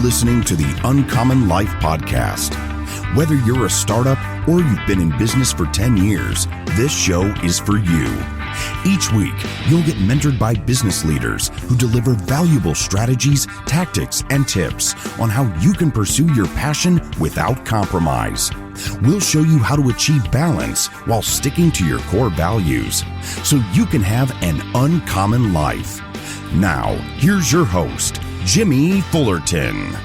listening to the Uncommon Life Podcast. Whether you're a startup or you've been in business for 10 years, this show is for you. Each week, you'll get mentored by business leaders who deliver valuable strategies, tactics, and tips on how you can pursue your passion without compromise. We'll show you how to achieve balance while sticking to your core values so you can have an uncommon life. Now, here's your host, Jimmy Fullerton.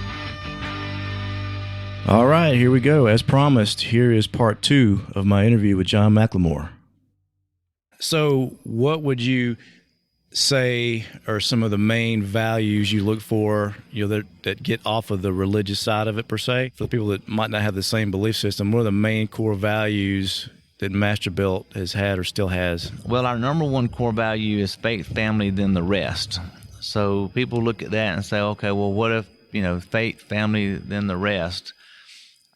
All right, here we go. As promised, here is part 2 of my interview with John McLemore. So what would you say are some of the main values you look for, that get off of the religious side of it per se? For the people that might not have the same belief system, what are the main core values that Masterbuilt has had or still has? Well, our number one core value is faith, family, then the rest. So people look at that and say, okay, well, what if, faith, family, then the rest?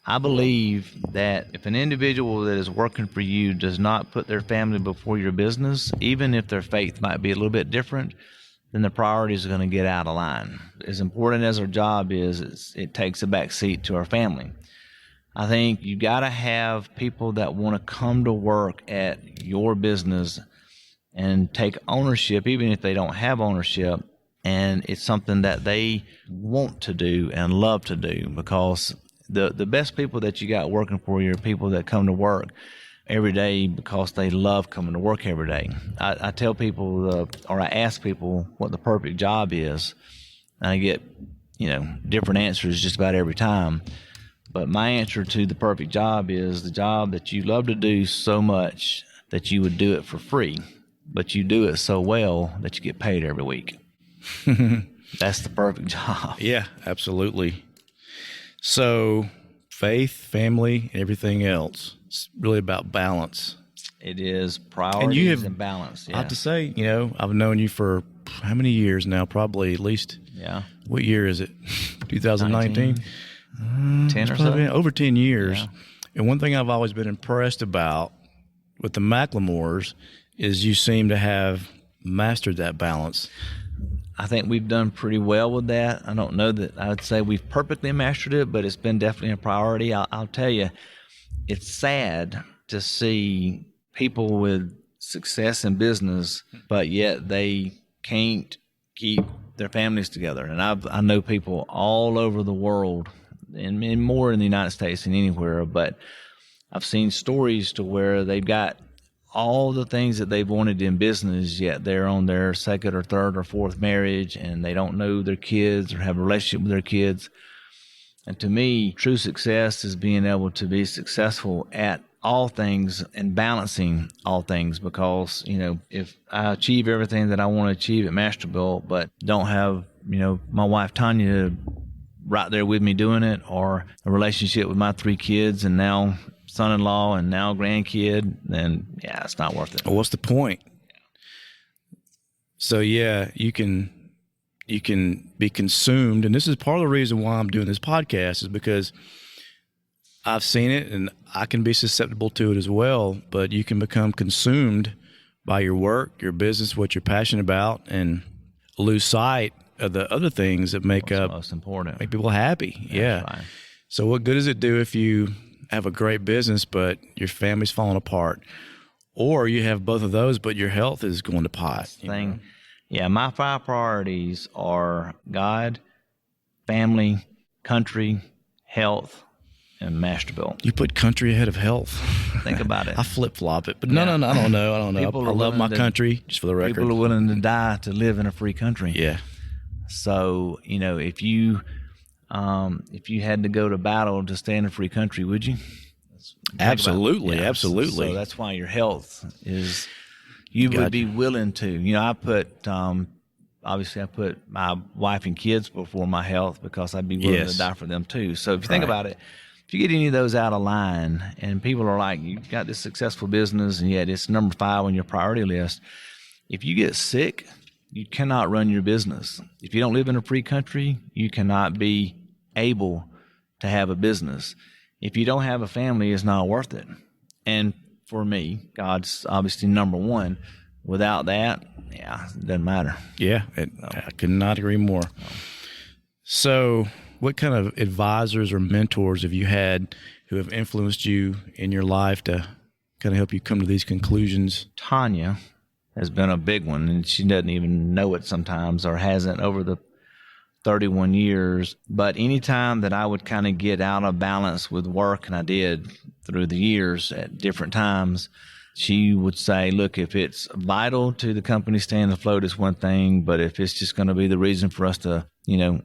I believe that if an individual that is working for you does not put their family before your business, even if their faith might be a little bit different, then the priorities are going to get out of line. As important as our job is, it takes a back seat to our family. I think you got to have people that want to come to work at your business and take ownership, even if they don't have ownership, and it's something that they want to do and love to do, because the best people that you got working for you are people that come to work every day because they love coming to work every day. I tell people, or I ask people what the perfect job is, and I get, different answers just about every time. But my answer to the perfect job is the job that you love to do so much that you would do it for free, but you do it so well that you get paid every week. That's the perfect job. Yeah, absolutely. So faith, family, and everything else, it's really about balance. It is priorities and balance. Yeah. I have to say, I've known you for how many years now? Probably at least. Yeah. What year is it? 2019? 10 or so? Over 10 years. Yeah. And one thing I've always been impressed about with the McLemores is you seem to have mastered that balance. I think we've done pretty well with that. I don't know that I would say we've perfectly mastered it, but it's been definitely a priority. I'll tell you, it's sad to see people with success in business, but yet they can't keep their families together. And I know people all over the world, and more in the United States than anywhere, but I've seen stories to where they've got all the things that they've wanted in business, yet they're on their second or third or fourth marriage, and they don't know their kids or have a relationship with their kids. And to me, true success is being able to be successful at all things and balancing all things, because, if I achieve everything that I want to achieve at Masterbuilt, but don't have, my wife Tanya right there with me doing it, or a relationship with my 3 kids and now son-in-law and now grandkid, then it's not worth it. Well, what's the point? So you can be consumed, and this is part of the reason why I'm doing this podcast, is because I've seen it and I can be susceptible to it as well. But you can become consumed by your work, your business, what you're passionate about, and lose sight of the other things that make most important, make people happy. Yeah. Right. So what good does it do if you have a great business, but your family's falling apart, or you have both of those, but your health is going to pot? Yeah, my 5 priorities are God, family, country, health, and Masterbuilt. You put country ahead of health. Think about it. I flip-flop it, but no, I don't know. I love my country, just for the record. People are willing to die to live in a free country. Yeah. So, if you had to go to battle to stay in a free country, would you? Absolutely. So that's why your health is, you would be willing to. I put, obviously I put my wife and kids before my health, because I'd be willing to die for them too. So if you think about it, if you get any of those out of line, and people are like, you've got this successful business, and yet it's number 5 on your priority list. If you get sick, you cannot run your business. If you don't live in a free country, you cannot be able to have a business. If you don't have a family, it's not worth it. And for me, God's obviously number 1. Without that, it doesn't matter. Yeah, I could not agree more. So What kind of advisors or mentors have you had who have influenced you in your life to kind of help you come to these conclusions? Tanya has been a big one, and she doesn't even know it sometimes, or hasn't over the 31 years. But anytime that I would kind of get out of balance with work, and I did through the years at different times, she would say, look, if it's vital to the company staying afloat, it's one thing, but if it's just going to be the reason for us to,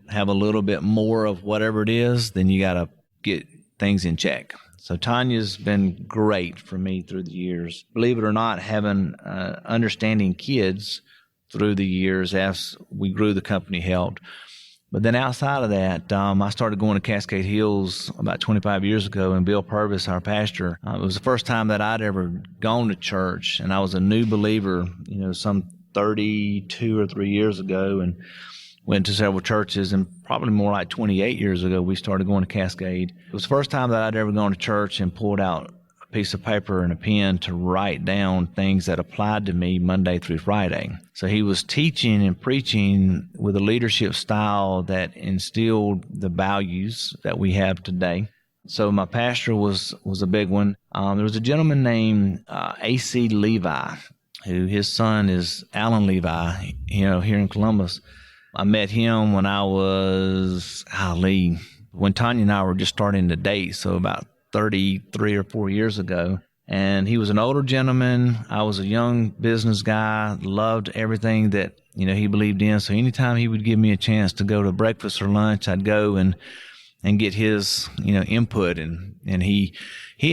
have a little bit more of whatever it is, then you got to get things in check. So Tanya's been great for me through the years. Believe it or not, having understanding kids through the years as we grew the company helped. But then outside of that, I started going to Cascade Hills about 25 years ago, and Bill Purvis, our pastor, it was the first time that I'd ever gone to church, and I was a new believer, some 32 or 3 years ago, and went to several churches, and probably more like 28 years ago, we started going to Cascade. It was the first time that I'd ever gone to church and pulled out a piece of paper and a pen to write down things that applied to me Monday through Friday. So he was teaching and preaching with a leadership style that instilled the values that we have today. So my pastor was a big one. There was a gentleman named A.C. Levi, who his son is Alan Levi, here in Columbus. I met him when I was, when Tanya and I were just starting to date, so about 33 or 4 years ago. And he was an older gentleman. I was a young business guy, loved everything that, he believed in. So anytime he would give me a chance to go to breakfast or lunch, I'd go and get his, input. And he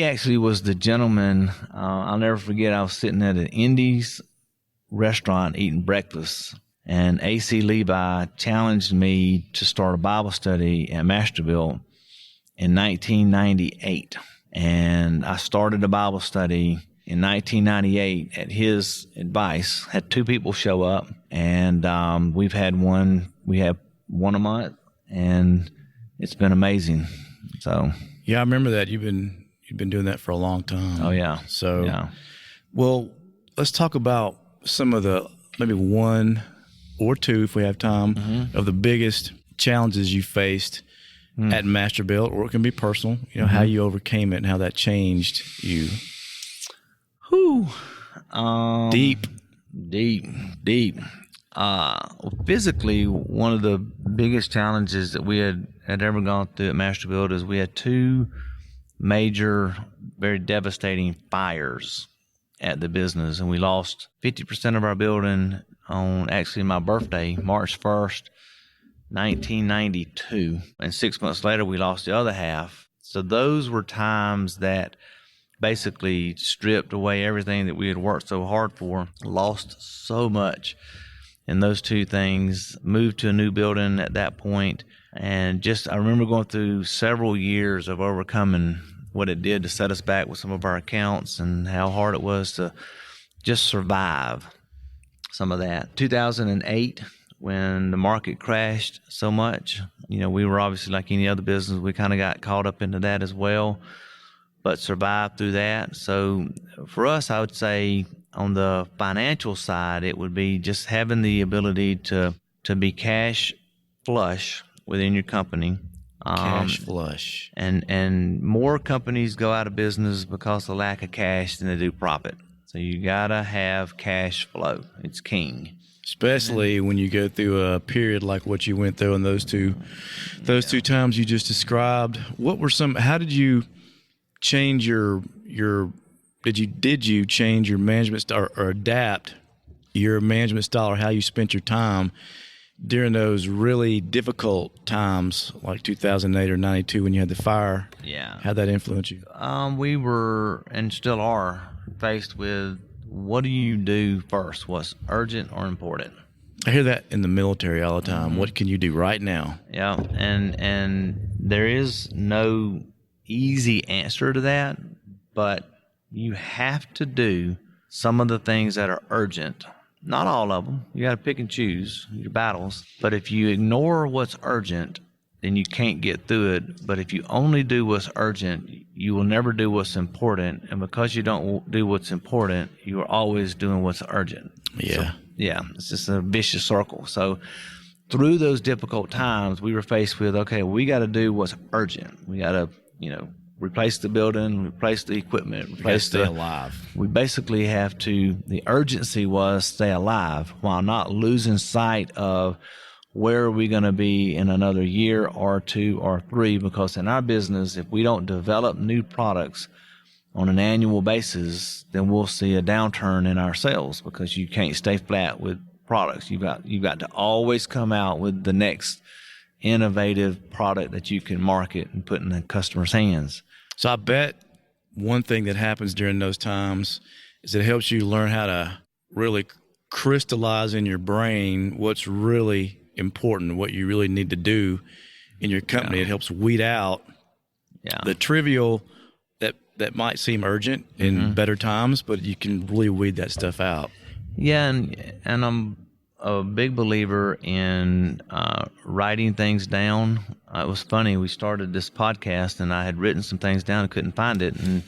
actually was the gentleman. I'll never forget, I was sitting at an Indies restaurant eating breakfast, and A.C. Levi challenged me to start a Bible study at Masterbuilt in 1998. And I started a Bible study in 1998 at his advice. Had 2 people show up, and we have one a month, and it's been amazing. So yeah, I remember that. You've been doing that for a long time. Oh yeah. So yeah. Well, let's talk about some of the, maybe 1 or 2, if we have time, of the biggest challenges you faced at Masterbuilt, or it can be personal, how you overcame it and how that changed you. Whew. Deep. Physically, one of the biggest challenges that we had ever gone through at Masterbuilt is we had 2 major, very devastating fires at the business, and we lost 50% of our building on actually my birthday, March 1st, 1992. And 6 months later, we lost the other half. So those were times that basically stripped away everything that we had worked so hard for, lost so much in those 2 things, moved to a new building at that point. And I remember going through several years of overcoming what it did to set us back with some of our accounts, and how hard it was to just survive some of that. 2008, when the market crashed so much, we were obviously like any other business. We kind of got caught up into that as well, but survived through that. So for us, I would say on the financial side, it would be just having the ability to be cash flush within your company. Cash flush. And more companies go out of business because of lack of cash than they do profit. So you got to have cash flow. It's king. Especially when you go through a period like what you went through in those two times you just described. How did you change did you change your management style or adapt your management style, or how you spent your time during those really difficult times like 2008 or 92 when you had the fire? Yeah. How'd that influence you? We were, and still are, faced with, what do you do first? What's urgent or important? I hear that in the military all the time. What can you do right now? Yeah, and there is no easy answer to that, but you have to do some of the things that are urgent. Not all of them. You got to pick and choose your battles. But if you ignore what's urgent, then you can't get through it. But if you only do what's urgent, you will never do what's important. And because you don't do what's important, you are always doing what's urgent. Yeah. So, yeah, it's just a vicious circle. So through those difficult times, we were faced with, okay, we got to do what's urgent. We got to, replace the building, replace the equipment, Stay alive. We basically have to, the urgency was stay alive while not losing sight of where are we going to be in another year or 2 or 3, because in our business, if we don't develop new products on an annual basis, then we'll see a downturn in our sales, because you can't stay flat with products. You've got to always come out with the next innovative product that you can market and put in the customer's hands. So I bet one thing that happens during those times is it helps you learn how to really crystallize in your brain what's really important, what you really need to do in your company. Yeah. It helps weed out the trivial that might seem urgent in better times, but you can really weed that stuff out. Yeah, and I'm a big believer in writing things down. It was funny. We started this podcast, and I had written some things down and couldn't find it, and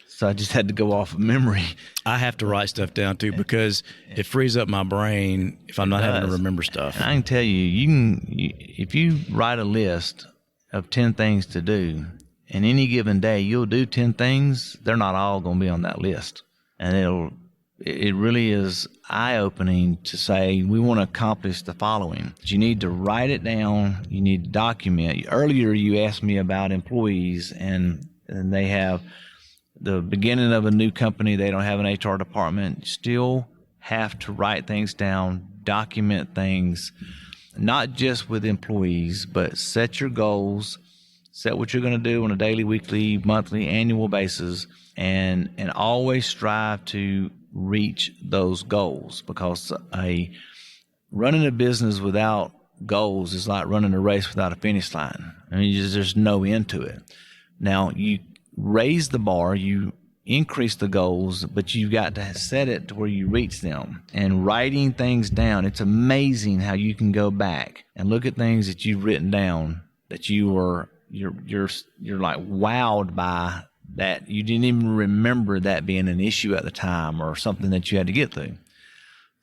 so I just had to go off of memory. I have to write stuff down too, because it frees up my brain if I'm not having to remember stuff. And I can tell you, if you write a list of 10 things to do, and any given day you'll do 10 things, they're not all going to be on that list, and it really is eye-opening to say we want to accomplish the following. You need to write it down. You need to document. Earlier, you asked me about employees, and they have the beginning of a new company. They don't have an HR department. You still have to write things down, document things, not just with employees, but set your goals, set what you're going to do on a daily, weekly, monthly, annual basis, and always strive to reach those goals, because running a business without goals is like running a race without a finish line. I mean, there's no end to it. Now, you raise the bar, you increase the goals, but you've got to set it to where you reach them. And writing things down, it's amazing how you can go back and look at things that you've written down that you're like wowed by, that you didn't even remember that being an issue at the time or something that you had to get through.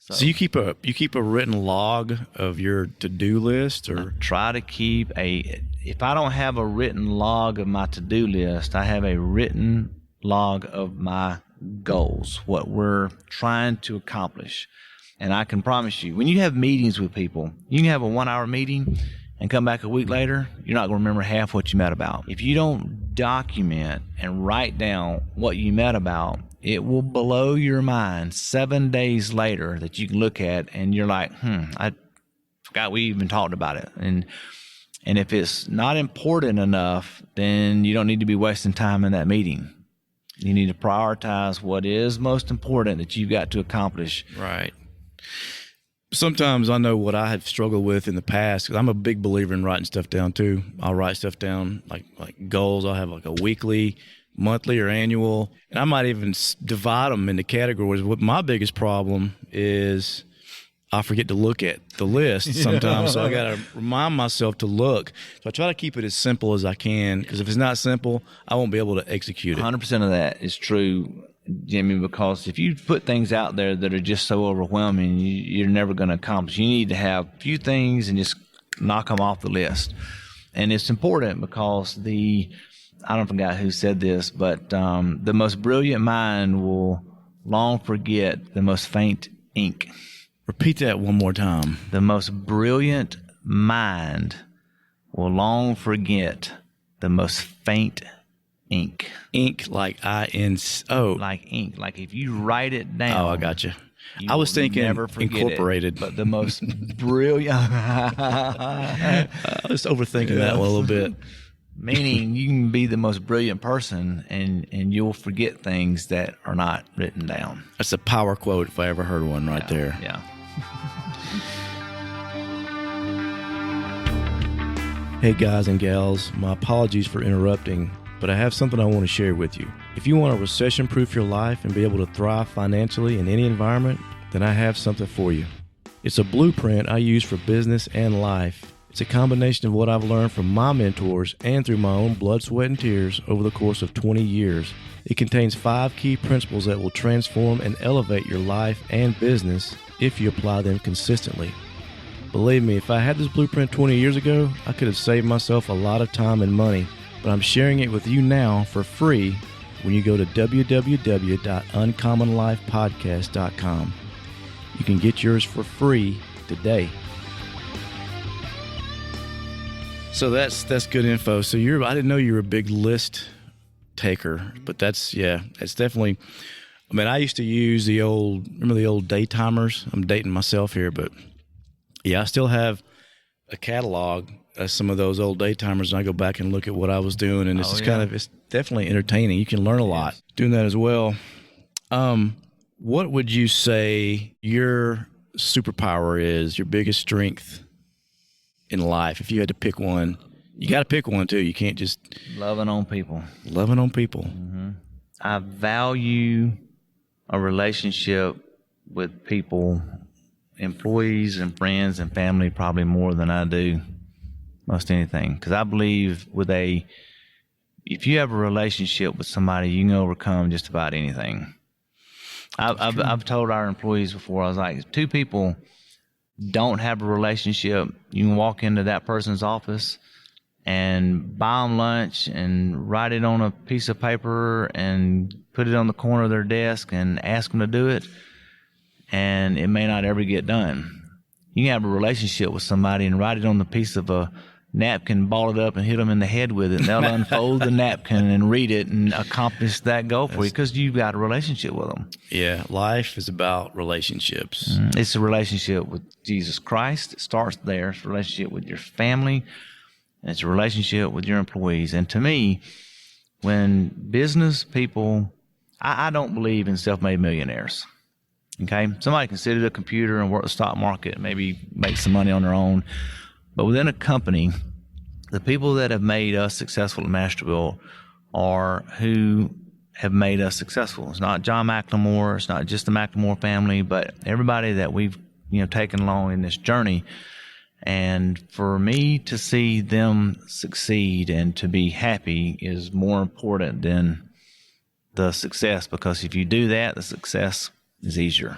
So you keep a written log of your to-do list, or I try to keep if I don't have a written log of my to-do list, I have a written log of my goals, what we're trying to accomplish. And I can promise you, when you have meetings with people, you can have a 1-hour meeting and come back a week later, you're not going to remember half what you met about. If you don't document and write down what you met about, it will blow your mind 7 days later that you can look at and you're like, I forgot we even talked about it. And if it's not important enough, then you don't need to be wasting time in that meeting. You need to prioritize what is most important that you've got to accomplish. Right. Sometimes I know what I have struggled with in the past, because I'm a big believer in writing stuff down too. I'll write stuff down like goals. I'll have like a weekly, monthly, or annual, and I might even divide them into categories. What my biggest problem is, I forget to look at the list sometimes, so I got to remind myself to look. So I try to keep it as simple as I can, because if it's not simple, I won't be able to execute it. 100% of that is true, Jimmy, because if you put things out there that are just so overwhelming, you're never going to accomplish. You need to have a few things and just knock them off the list. And it's important because I don't forget who said this, but the most brilliant mind will long forget the most faint ink. Repeat that one more time. The most brilliant mind will long forget the most faint ink. Ink, like I-N-O. Like ink. Like if you write it down. Oh, I got you. I was thinking incorporated. But the most brilliant. I was overthinking that one a little bit. Meaning you can be the most brilliant person and you'll forget things that are not written down. That's a power quote if I ever heard one right there. Yeah. Hey guys and gals, my apologies for interrupting, but I have something I want to share with you. If you want to recession-proof your life and be able to thrive financially in any environment, then I have something for you. It's a blueprint I use for business and life. It's a combination of what I've learned from my mentors and through my own blood, sweat, and tears over the course of 20 years. It contains 5 key principles that will transform and elevate your life and business if you apply them consistently. Believe me, if I had this blueprint 20 years ago, I could have saved myself a lot of time and money. But I'm sharing it with you now for free when you go to www.uncommonlifepodcast.com. You can get yours for free today. So that's good info. So I didn't know you were a big list taker, but that's definitely. I mean, I used to use remember the old day timers? I'm dating myself here, but yeah, I still have a catalog of some of those old day timers, and I go back and look at what I was doing, and it's definitely entertaining. You can learn a lot doing that as well. What would you say your superpower is, your biggest strength in life? If you had to pick one, you got to pick one too. You can't just Loving on people. Mm-hmm. I value a relationship with people, employees and friends and family, probably more than I do most anything. Because I believe if you have a relationship with somebody, you can overcome just about anything. I've told our employees before, I was like, if two people don't have a relationship, you can walk into that person's office and buy them lunch and write it on a piece of paper and put it on the corner of their desk and ask them to do it, and it may not ever get done. You can have a relationship with somebody and write it on the piece of a napkin, ball it up, and hit them in the head with it, and they'll unfold the napkin and read it and accomplish that goal for you because you've got a relationship with them. Yeah, life is about relationships. It's a relationship with Jesus Christ. It starts there. It's a relationship with your family, and it's a relationship with your employees. And to me, when business people, I don't believe in self-made millionaires. Okay? Somebody can sit at a computer and work the stock market and maybe make some money on their own. But within a company, the people that have made us successful at Masterbuilt are who have made us successful. It's not John McLemore. It's not just the McLemore family, but everybody that we've taken along in this journey. And for me to see them succeed and to be happy is more important than the success, because if you do that, the success is easier.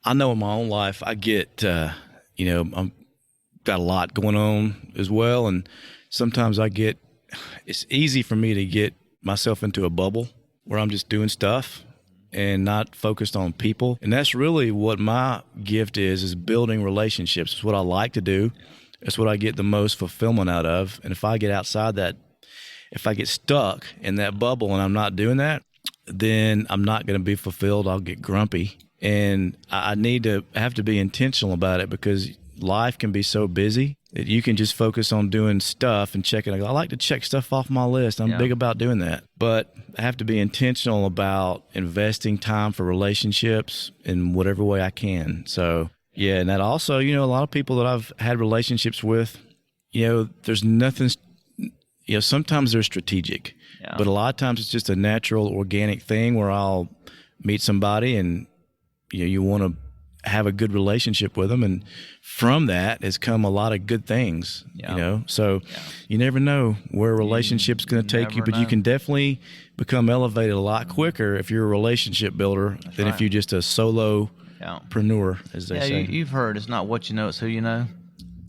I know in my own life, I get, I'm got a lot going on as well, and sometimes it's easy for me to get myself into a bubble where I'm just doing stuff and not focused on people. And that's really what my gift is building relationships. It's what I like to do. It's what I get the most fulfillment out of. And if I get outside that, if I get stuck in that bubble and I'm not doing that, then I'm not going to be fulfilled. I'll get grumpy. And I have to be intentional about it, because life can be so busy that you can just focus on doing stuff and checking. I like to check stuff off my list. I'm big about doing that. But I have to be intentional about investing time for relationships in whatever way I can. So, yeah, and that also, a lot of people that I've had relationships with, there's nothing, sometimes they're strategic. Yeah. But a lot of times it's just a natural, organic thing where I'll meet somebody and, you want to have a good relationship with them, and from that has come a lot of good things. So you never know where a relationship's going to take you, but you can definitely become elevated a lot quicker if you're a relationship builder than if you're just a solopreneur, as they say. You've heard it's not what you know, it's who you know.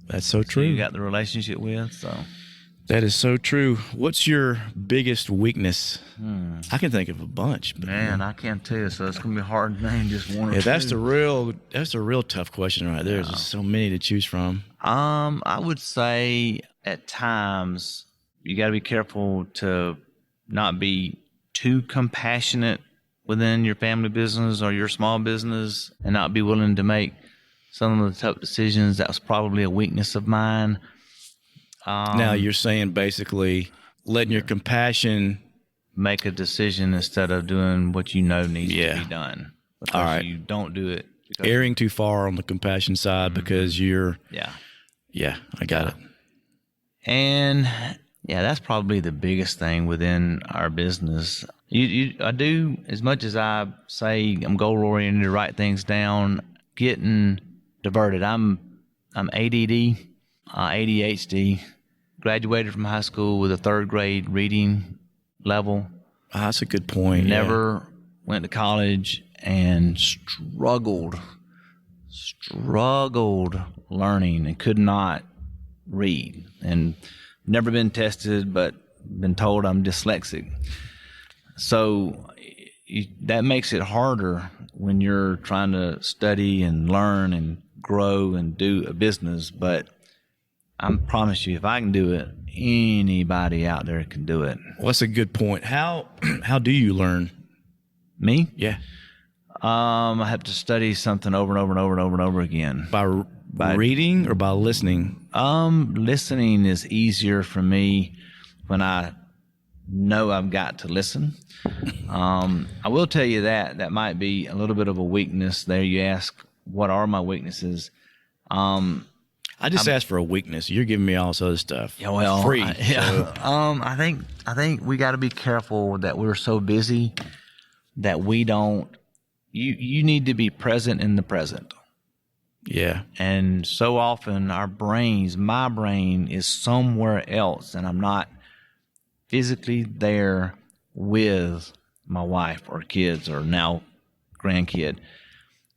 That's so true. You got the relationship with, so. That is so true. What's your biggest weakness? I can think of a bunch. But man, I can't tell you, so it's going to be hard to name just one or two. That's a real tough question right there. There's so many to choose from. I would say at times you got to be careful to not be too compassionate within your family business or your small business, and not be willing to make some of the tough decisions. That was probably a weakness of mine. Now you're saying basically letting your compassion make a decision instead of doing what needs to be done. Because you don't do it. Erring too far on the compassion side because you're... Yeah, I got it. And that's probably the biggest thing within our business. I do, as much as I say I'm goal-oriented to write things down, getting diverted. I'm ADD, ADHD. Graduated from high school with a third grade reading level. That's a good point. Never went to college and struggled struggled learning and could not read, and never been tested, but been told I'm dyslexic. So that makes it harder when you're trying to study and learn and grow and do a business. But I promise you, if I can do it, anybody out there can do it. Well, that's a good point. How do you learn? Me? Yeah. I have to study something over and over and over and over and over again. By reading or by listening? Listening is easier for me when I know I've got to listen. I will tell you that might be a little bit of a weakness there. You ask, what are my weaknesses? I just asked for a weakness. You're giving me all this other stuff. Yeah, well, free. I think we got to be careful that we're so busy that we don't. You need to be present in the present. Yeah. And so often my brain is somewhere else, and I'm not physically there with my wife or kids or now grandkid.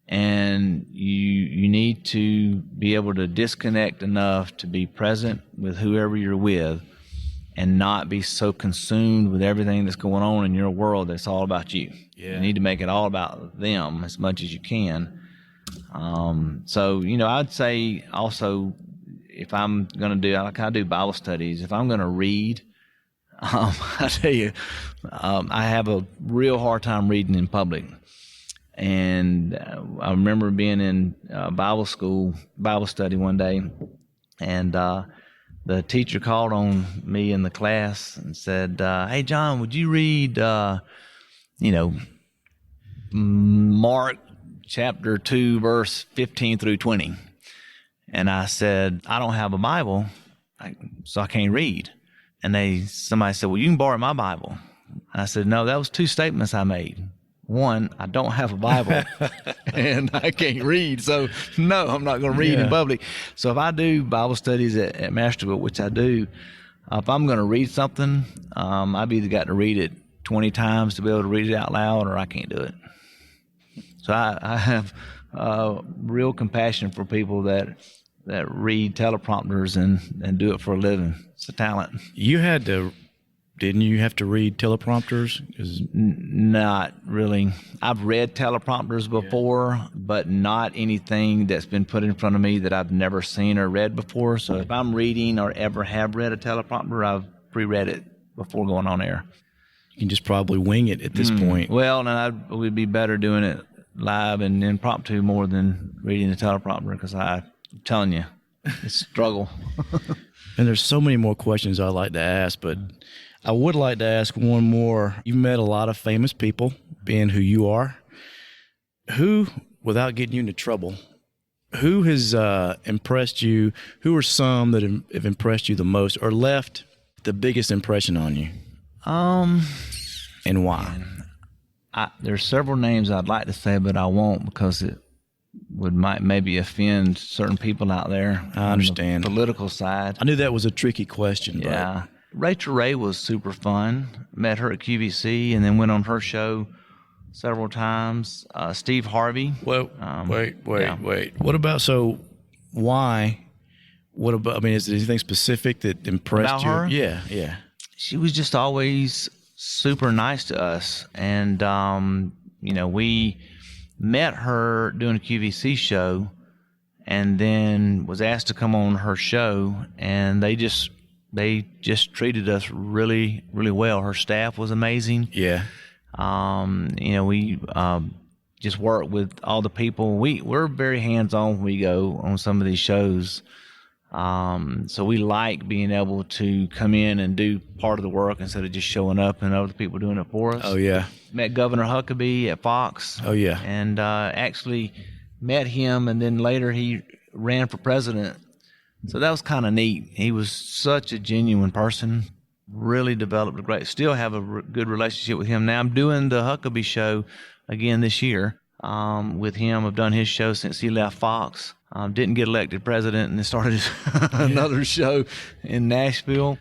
And you need to be able to disconnect enough to be present with whoever you're with and not be so consumed with everything that's going on in your world that's all about you. Yeah. You need to make it all about them as much as you can. So, I'd say also, if I'm going to do, like I do Bible studies, if I'm going to read, I tell you, I have a real hard time reading in public. And I remember being in Bible study one day, and the teacher called on me in the class and said, "Hey, John, would you read, Mark chapter 2, verse 15 through 20. And I said, I don't have a Bible, so I can't read. And somebody said, well, you can borrow my Bible. And I said, no, that was two statements I made. One, I don't have a Bible and I can't read. So no, I'm not going to read in public. So if I do Bible studies at Masterbuilt, which I do, if I'm going to read something, I've either got to read it 20 times to be able to read it out loud, or I can't do it. So I have real compassion for people that read teleprompters and do it for a living. It's a talent. Didn't you have to read teleprompters? Not really. I've read teleprompters before, but not anything that's been put in front of me that I've never seen or read before. So if I'm reading or ever have read a teleprompter, I've pre-read it before going on air. You can just probably wing it at this point. Well, and I would be better doing it live and impromptu more than reading the teleprompter, because I'm telling you, it's a struggle. And there's so many more questions I'd like to ask, but I would like to ask one more. You've met a lot of famous people, being who you are. Who, without getting you into trouble, who has impressed you? Who are some that have impressed you the most or left the biggest impression on you? And why? There's several names I'd like to say, but I won't, because it might maybe offend certain people out there. I understand. On the political side. I knew that was a tricky question. Yeah. Rachel Ray was super fun. Met her at QVC and then went on her show several times. Steve Harvey. Well, wait. What about, why? What about, is there anything specific that impressed you? About her? Yeah. She was just always super nice to us. And, we met her doing a QVC show and then was asked to come on her show, and they just treated us really, really well. Her staff was amazing. Yeah. We just work with all the people. We're very hands-on when we go on some of these shows. So we like being able to come in and do part of the work instead of just showing up and other people doing it for us. Oh, yeah. Met Governor Huckabee at Fox. Oh, yeah. And actually met him, and then later he ran for president. So that was kind of neat. He was such a genuine person, really developed still have a good relationship with him. Now I'm doing the Huckabee show again this year. with him. I've done his show since he left Fox. Didn't get elected president and then started another show in Nashville.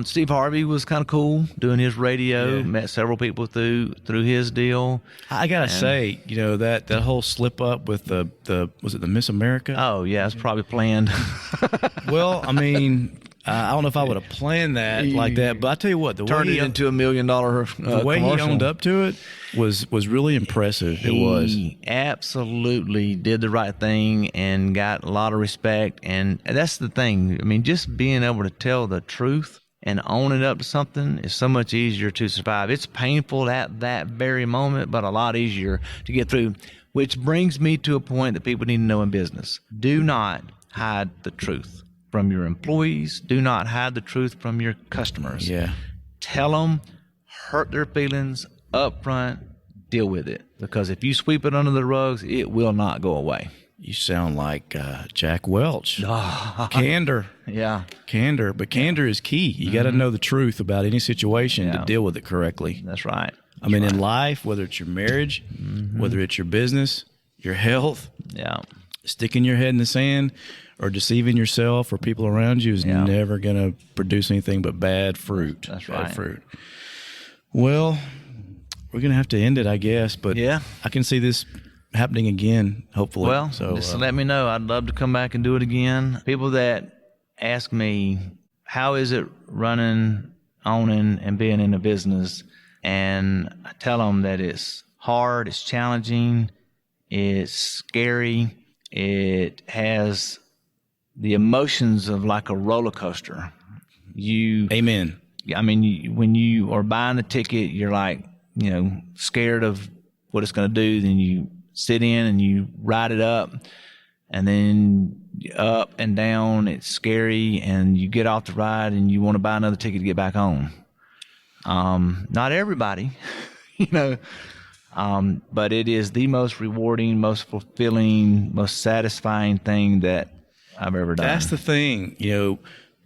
Steve Harvey was kind of cool doing his radio. Yeah. Met several people through his deal. I gotta say, that whole slip up with the was it the Miss America? Oh yeah, it's probably planned. Well, I mean, I don't know if I would have planned that like that, but I tell you what, the Turned way it into $1 million. the way he owned up to it was really impressive. He absolutely did the right thing and got a lot of respect. And that's the thing. I mean, just being able to tell the truth and owning up to something is so much easier to survive. It's painful at that very moment, but a lot easier to get through, which brings me to a point that people need to know in business. Do not hide the truth from your employees. Do not hide the truth from your customers. Yeah. Tell them, hurt their feelings up front, deal with it. Because if you sweep it under the rugs, it will not go away. You sound like Jack Welch. Candor. Yeah. Candor. But candor is key. You got to know the truth about any situation to deal with it correctly. That's right. I mean, in life, whether it's your marriage, whether it's your business, your health, sticking your head in the sand or deceiving yourself or people around you is never going to produce anything but bad fruit. That's bad right. fruit. Well, we're going to have to end it, I guess. But I can see this happening again, hopefully. Well, just let me know. I'd love to come back and do it again. People that ask me, how is it running, owning, and being in a business? And I tell them that it's hard, it's challenging, it's scary, it has the emotions of like a roller coaster. Amen. I mean, when you are buying the ticket, you're like, scared of what it's going to do. Then you sit in and you ride it up, and then up and down. It's scary, and you get off the ride and you want to buy another ticket to get back on. Not everybody, but it is the most rewarding, most fulfilling, most satisfying thing that I've ever done. That's the thing.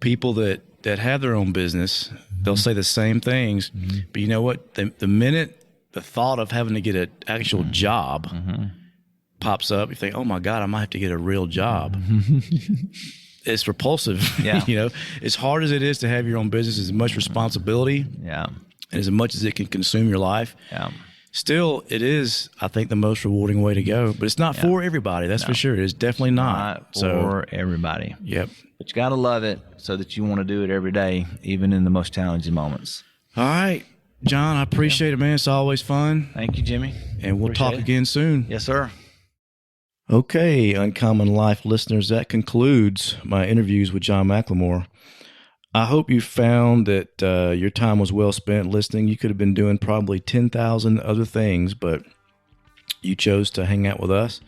People that have their own business, they'll say the same things, but you know what? The minute the thought of having to get an actual job pops up, you think, oh my God, I might have to get a real job. It's repulsive. Yeah. As hard as it is to have your own business, as much responsibility, and as much as it can consume your life, still it is, I think, the most rewarding way to go. But it's not for everybody, that's for sure. It is definitely not for everybody. Yep. But you got to love it so that you want to do it every day, even in the most challenging moments. All right, John, I appreciate it, man. It's always fun. Thank you, Jimmy. And we'll talk again soon. Yes, sir. Okay, Uncommon Life listeners, that concludes my interviews with John McLemore. I hope you found that your time was well spent listening. You could have been doing probably 10,000 other things, but you chose to hang out with us,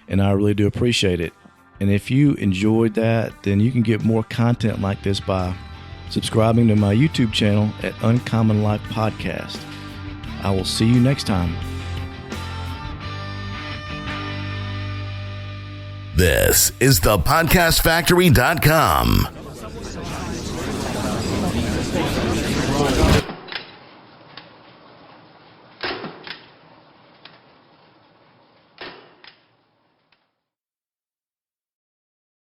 and I really do appreciate it. And if you enjoyed that, then you can get more content like this by subscribing to my YouTube channel at Uncommon Life Podcast. I will see you next time. This is thepodcastfactory.com.